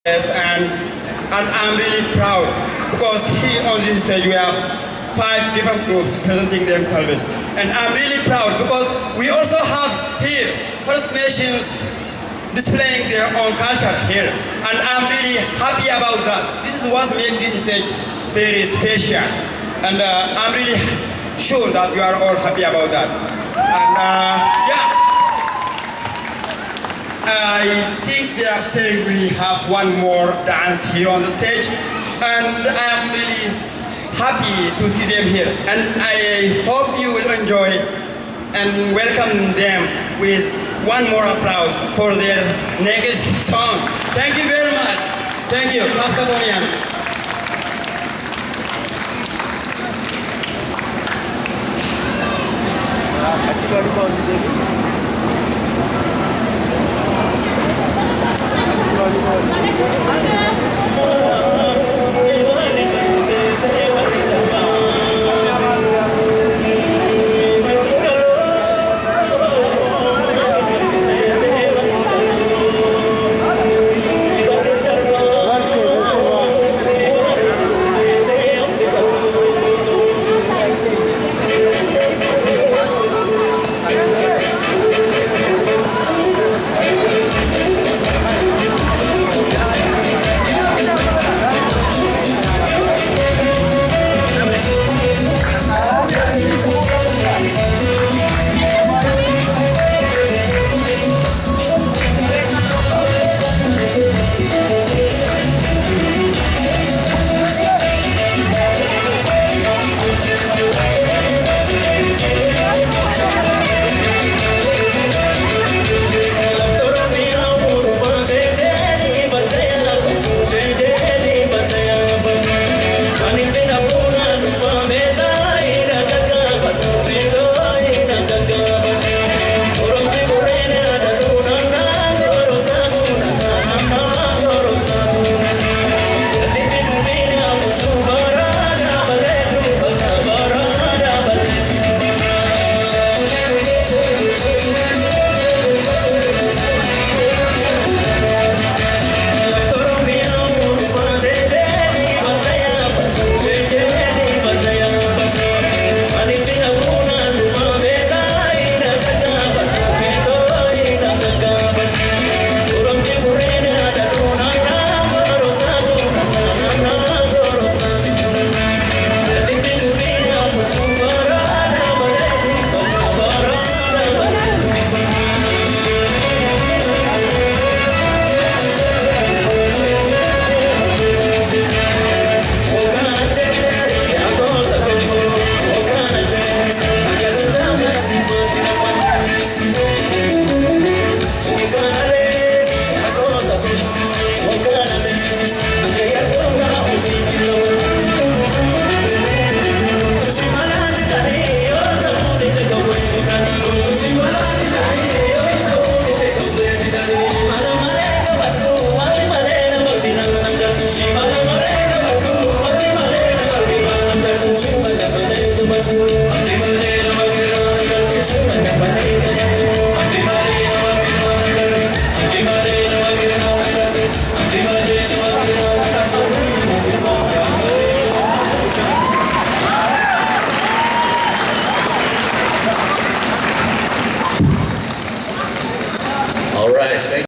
and I'm really proud because here on this stage we have 5 different groups presenting themselves, and I'm really proud because we also have here First Nations displaying their own culture here, and I'm really happy about that. This is what makes this stage very special, and I'm really sure that you are all happy about that. And yeah. I think they are saying we have one more dance here on the stage, and I'm really happy to see them here. And I hope you will enjoy and welcome them with one more applause for their next song. Thank you very much. Thank you, Saskatoonians. Thank you.